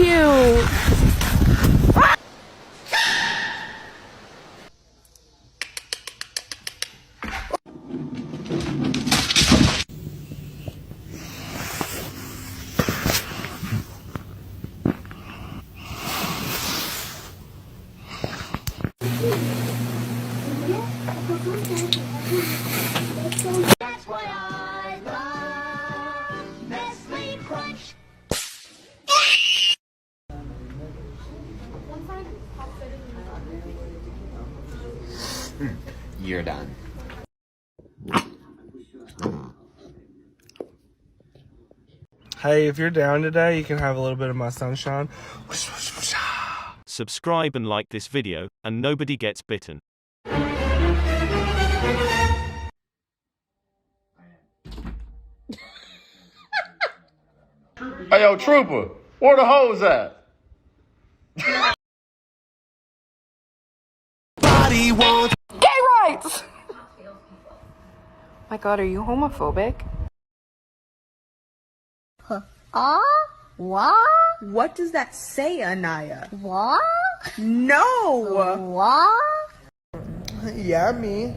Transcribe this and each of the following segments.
cute. That's what I love. Nestle Crunch. You're done. Hey, if you're down today, you can have a little bit of my sunshine. Subscribe and like this video, and nobody gets bitten. Hey, yo, Trooper, where the hoes at? Gay rights! My God, are you homophobic? What? What does that say, Anaya? What? No! What? Yeah, me.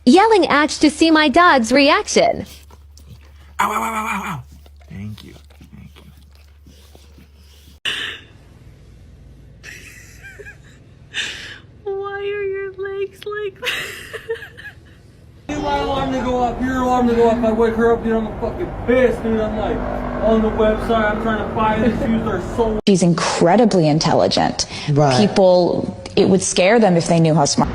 Yelling at to see my dog's reaction. Ow, ow, ow, ow, ow, ow. Thank you. Thank you. Why are your legs like that? My alarm to go off, your alarm to go off. I wake her up, dude. I'm fucking pissed, dude. I'm like on the website. I'm trying to buy these shoes. They're so. She's incredibly intelligent. Right. People, it would scare them if they knew how smart.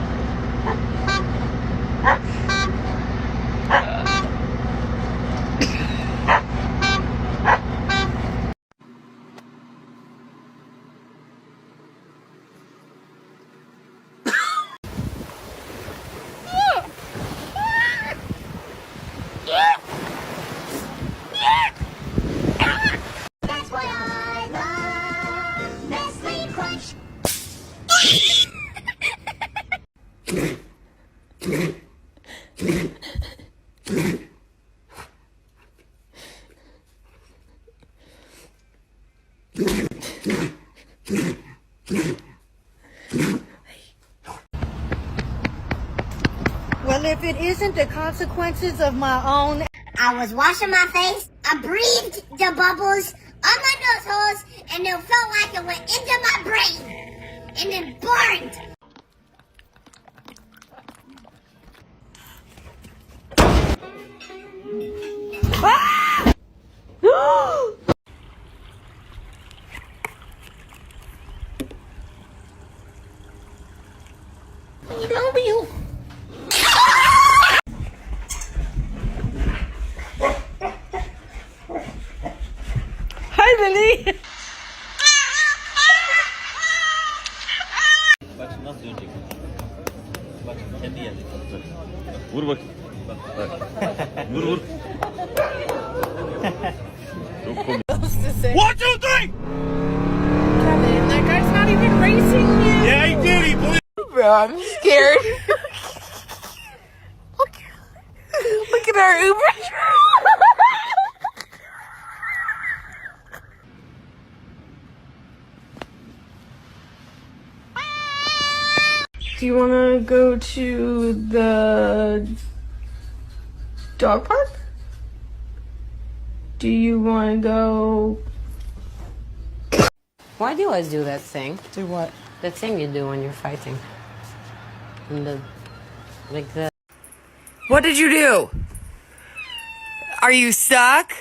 That's what I love. Nestle Crunch. Well, if it isn't the consequences of my own. I was washing my face. I breathed the bubbles on my nose holes, and it felt like it went into my brain, and it burned. Hi, Lily. Bak şimdi nasıl dönecek? Bak kendi gelecek. Vur bak. Vur vur. Çok komik. 1, 2, 3! Kevin, that guy's not even racing you. Yeah, he did. He blew. Bro, I'm scared. Look at our Uber. Do you want to go to the dog park? Do you want to go? Why do you always do that thing? Do what? The thing you do when you're fighting. And the, like the. What did you do? Are you stuck?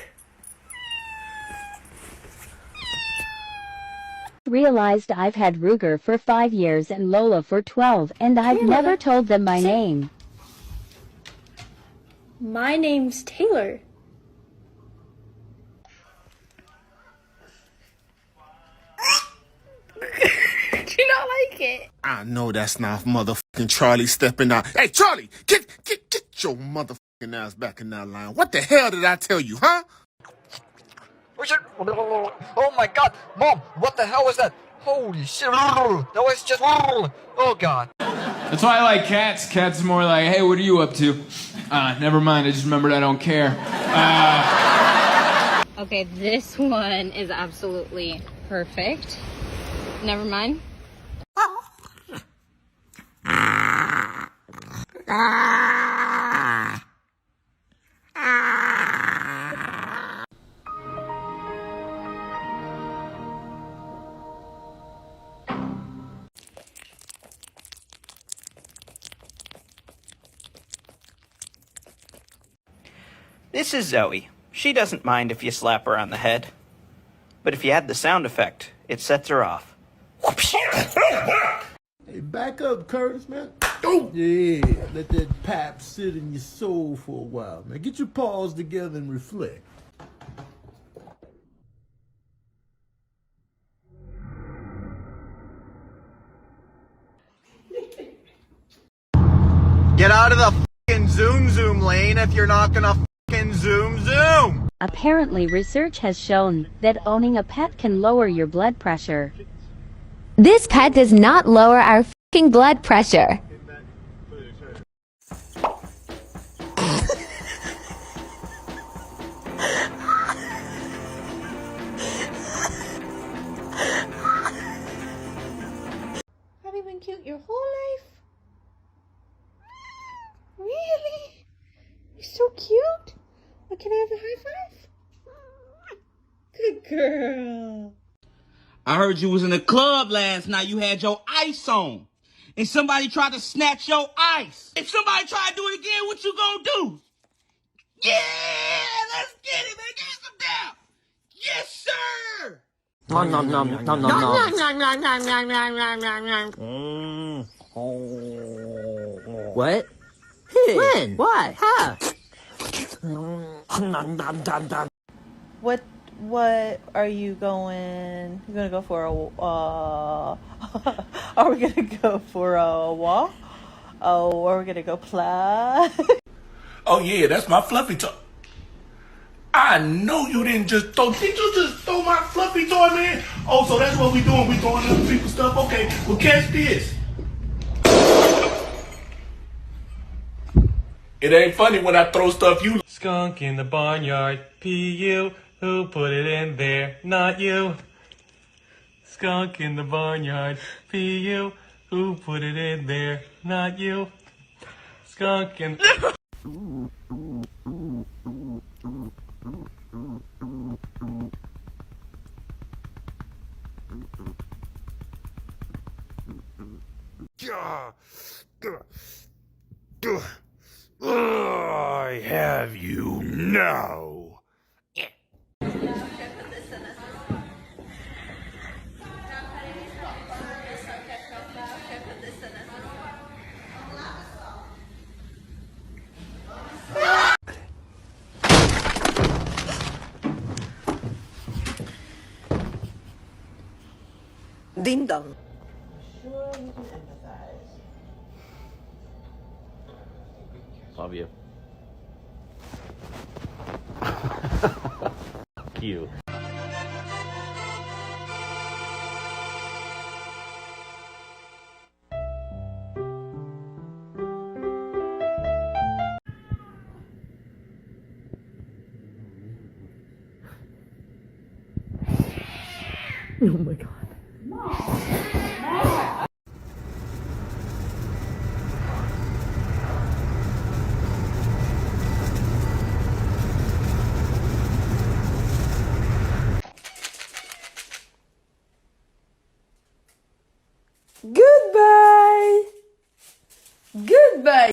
Realized I've had Ruger for 5 years and Lola for 12, and I've never told them my name. My name's Taylor. Do you not like it? I know that's not motherfucking Charlie stepping out. Hey, Charlie, get your motherfucking ass back in that line. What the hell did I tell you, huh? Oh my God, Mom! What the hell was that? Holy shit. No, it's just. Oh, God. That's why I like cats. Cats are more like, hey, what are you up to? Never mind, I just remembered I don't care. Okay, this one is absolutely perfect. Never mind. This is Zoe. She doesn't mind if you slap her on the head. But if you add the sound effect, it sets her off. Hey, back up, Curtis, man. Oh! Yeah, let that pap sit in your soul for a while, man. Get your paws together and reflect. Get out of the fucking zoom lane if you're not gonna fucking zoom. Apparently, research has shown that owning a pet can lower your blood pressure. This pet does not lower our fucking blood pressure. Have you been cute your whole life? Really? You're so cute. Well, can I have a high five? Good girl. I heard you was in the club last night. You had your ice on. And somebody tried to snatch your ice. If somebody try to do it again, what you gonna do? Yeah, let's get it, man. Get some down. Yes, sir. Nom nom nom nom nom nom. What? When? What? How? What are you going? You're gonna go for a are we gonna go for a walk? Oh, are we gonna go play? Oh yeah, that's my fluffy toy. I know you didn't just throw. Did you just throw my fluffy toy, man? Oh, so that's what we doing? We throwing other people's stuff? Okay, well catch this. It ain't funny when I throw stuff you. Skunk in the barnyard, P.U. Who put it in there? Not you. Skunk in the barnyard, P.U. Who put it in there? Not you. Skunk in... I have you now. Ding dong. Love you. Cute. Oh my god. Goodbye. Goodbye.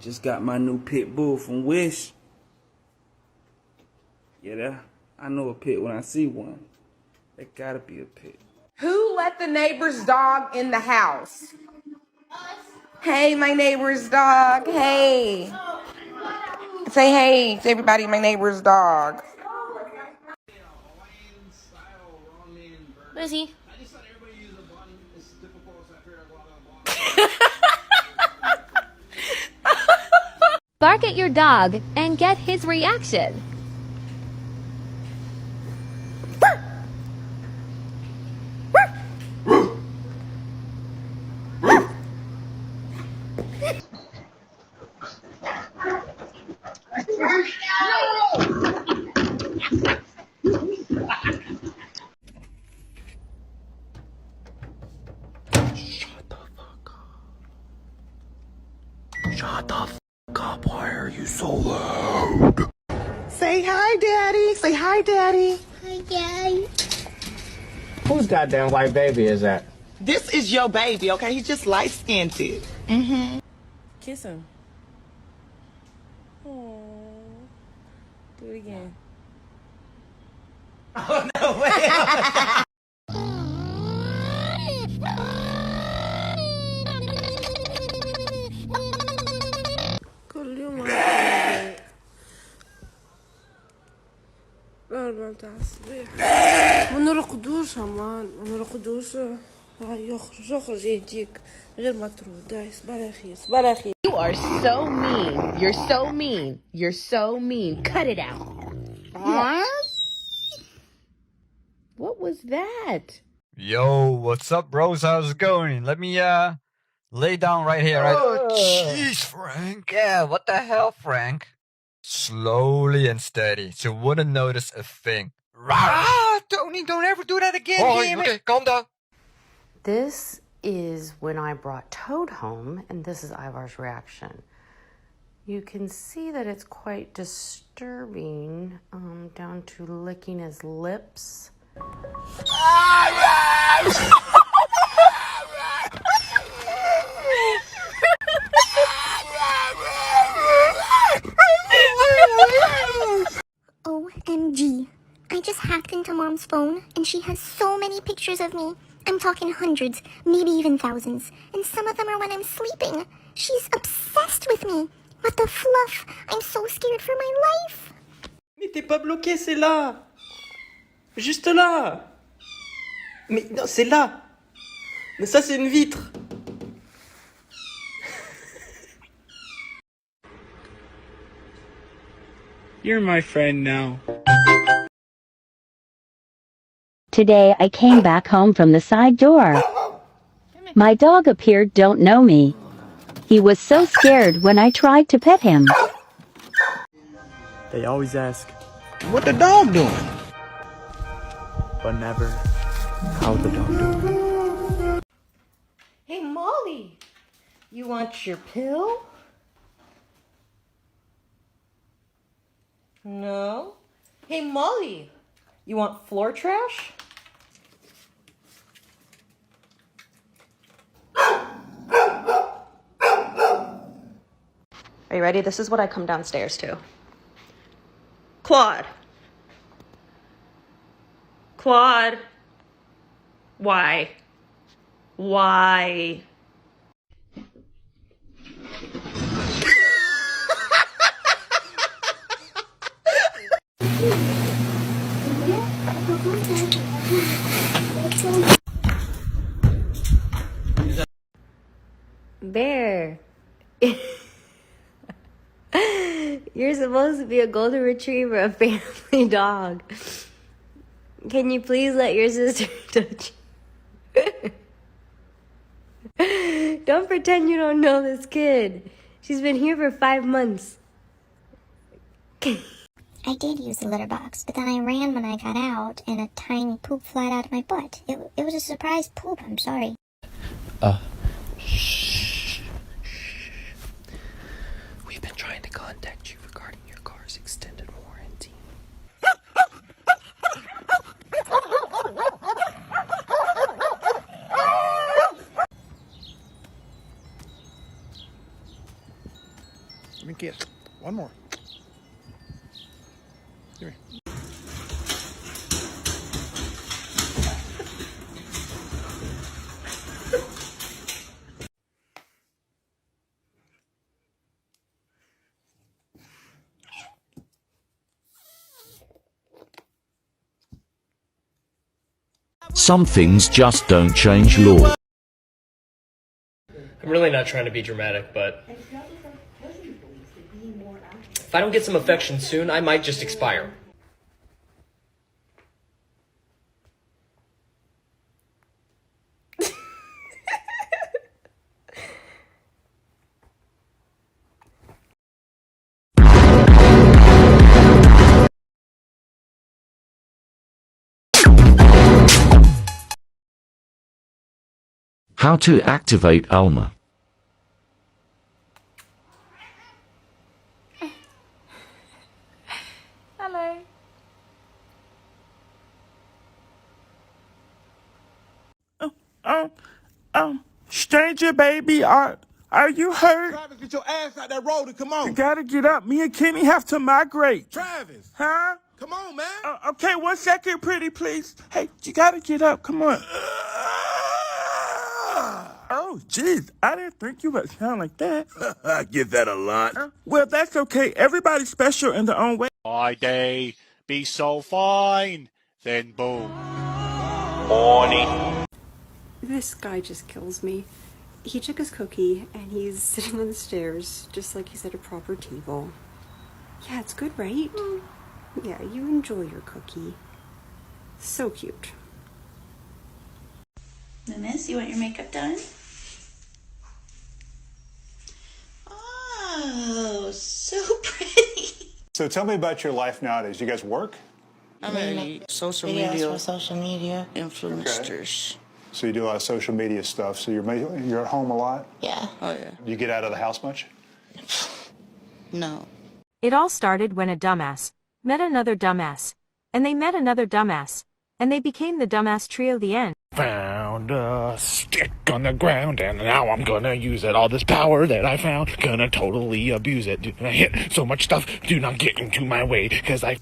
Just got my new pit bull from Wish. Yeah, I know a pit when I see one. That gotta be a pit. Who let the neighbor's dog in the house? Hey, my neighbor's dog. Hey. Say hey to everybody, my neighbor's dog. What is he? Bark at your dog and get his reaction. Shut the fuck up. Why are you so loud? Say hi, Daddy. Say hi, Daddy. Hi, Daddy. Whose goddamn white baby is that? This is your baby, okay? He's just light-skinned. Mm-hmm. Kiss him. Aww. Do it again. Oh, no way. كل يوم لا بتاع الصبيح ما نرقدوش امان ما نرقدوش يخرج يهديك غير ما ترود صباح الخير You are so mean. You're so mean. You're so mean. Cut it out. What was that? Yo, what's up, bros? How's it going? Let me lay down right here. Right? Oh, jeez, Frank. Yeah, what the hell, Frank? Slowly and steady, so you wouldn't notice a thing. Tony, don't ever do that again. Oh, okay, calm down. This is when I brought Toad home, and this is Ivar's reaction. You can see that it's quite disturbing, down to licking his lips. OMG. I just hacked into Mom's phone, and she has so many pictures of me. I'm talking hundreds, maybe even thousands. And some of them are when I'm sleeping. She's obsessed with me. What the fluff? I'm so scared for my life. Mais t'es pas bloqué, c'est là. Juste là. Mais non, c'est là. Mais ça, c'est une vitre. You're my friend now. Today I came back home from the side door. My dog appeared, don't know me. He was so scared when I tried to pet him. They always ask, What the dog doing? but never, how the dog doing. Hey, Molly. You want your pill? No? Hey, Molly. You want floor trash? Are you ready? This is what I come downstairs to. Claude. Claude. Why? Why? Bear. You're supposed to be a golden retriever, a family dog. Can you please let your sister touch you? Don't pretend you don't know this kid. She's been here for 5 months. I did use the litter box, but then I ran when I got out, and a tiny poop flied out of my butt. It was a surprise poop, I'm sorry. Shh. We've been trying to contact you regarding your car's extended warranty. Let me kiss. One more. Come here. Some things just don't change law. I'm really not trying to be dramatic, but if I don't get some affection soon, I might just expire. How to activate Alma. Hello. Stranger baby, are you hurt? Travis, get your ass out that road and come on. You gotta get up. Me and Kenny have to migrate. Travis. Huh? Come on, man. Okay, 1 second, pretty please. Hey, you gotta get up. Come on. Oh, jeez. I didn't think you would sound like that. I get that a lot. Well, that's okay. Everybody's special in their own way. My day be so fine, then boom. Morning. This guy just kills me. He took his cookie and he's sitting on the stairs just like he's at a proper table. Yeah, it's good, right? Yeah, you enjoy your cookie. So cute. Miss, you want your makeup done? Oh, so pretty. So tell me about your life nowadays. You guys work? I mean, social media. For social media influencers. Okay. So you do a lot of social media stuff. So you're at home a lot? Yeah. Oh, yeah. Do you get out of the house much? No. It all started when a dumbass met another dumbass, and they met another dumbass, and they became the dumbass trio. The end. Found a stick on the ground, and now I'm gonna use it. All this power that I found, gonna totally abuse it. I hit so much stuff, do not get into my way, cause I...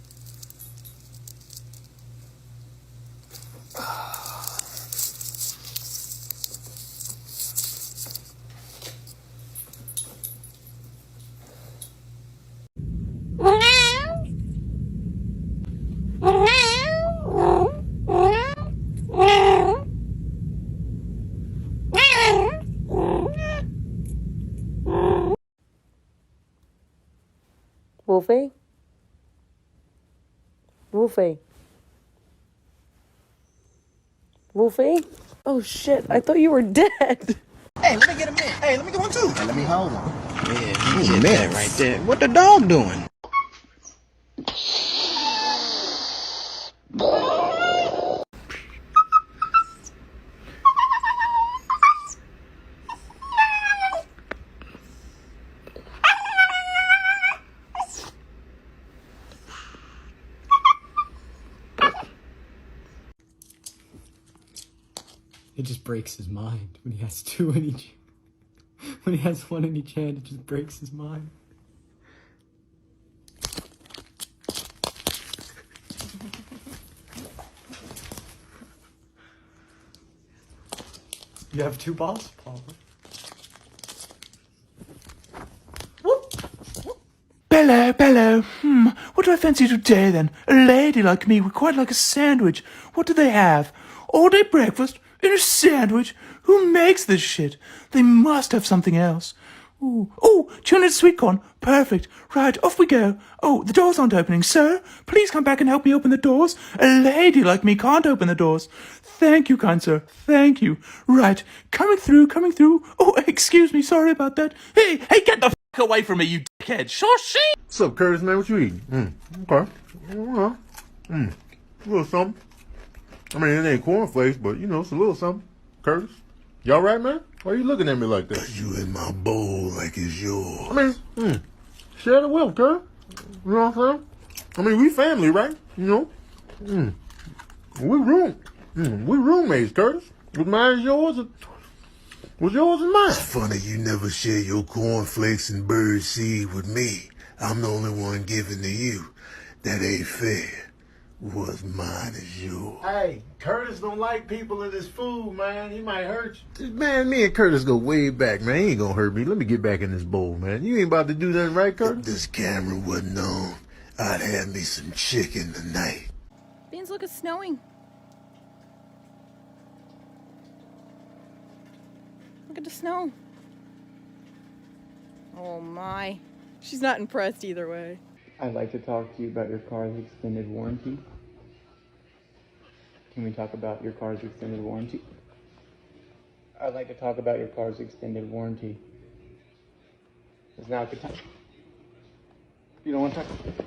Wolfie? Wolfie? Wolfie? Oh shit, I thought you were dead. Hey, let me get a minute. Hey, let me get one too. Hey, let me hold one. Yeah, you get that right there. What the dog doing? It just breaks his mind when he has two in each. When he has one in each hand, it just breaks his mind. You have two balls, Paul. Bello. What do I fancy today then? A lady like me would quite like a sandwich. What do they have? All-day breakfast and a sandwich? Who makes this shit? They must have something else. Ooh, tuna and sweet corn. Perfect. Right, off we go. Oh, the doors aren't opening. Sir, please come back and help me open the doors. A lady like me can't open the doors. Thank you, kind sir. Thank you. Right, coming through. Oh, excuse me. Sorry about that. Hey, get the f*** away from me, you dickhead. Sure she. What's up, Curtis, man? What you eating? Okay. A little something. I mean, it ain't cornflakes, but, you know, it's a little something. Curtis, y'all right, man? Why are you looking at me like that? 'Cause You in my bowl like it's yours. I mean, share the wealth, Curtis. You know what I'm saying? I mean, we family, right? You know? We roommates, Curtis. Was mine yours? Was yours and mine? It's funny you never share your cornflakes and bird seed with me. I'm the only one giving to you. That ain't fair. What's mine is yours. Hey, Curtis don't like people in his food, man. He might hurt you. Man, me and Curtis go way back, man. He ain't gonna hurt me. Let me get back in this bowl, man. You ain't about to do nothing, right, Curtis? If this camera wasn't on, I'd have me some chicken tonight. Beans, look, it's snowing. Look at the snow. Oh my. She's not impressed either way. I'd like to talk to you about your car's extended warranty. Can we talk about your car's extended warranty? I'd like to talk about your car's extended warranty. Is now a good time? You don't want to talk?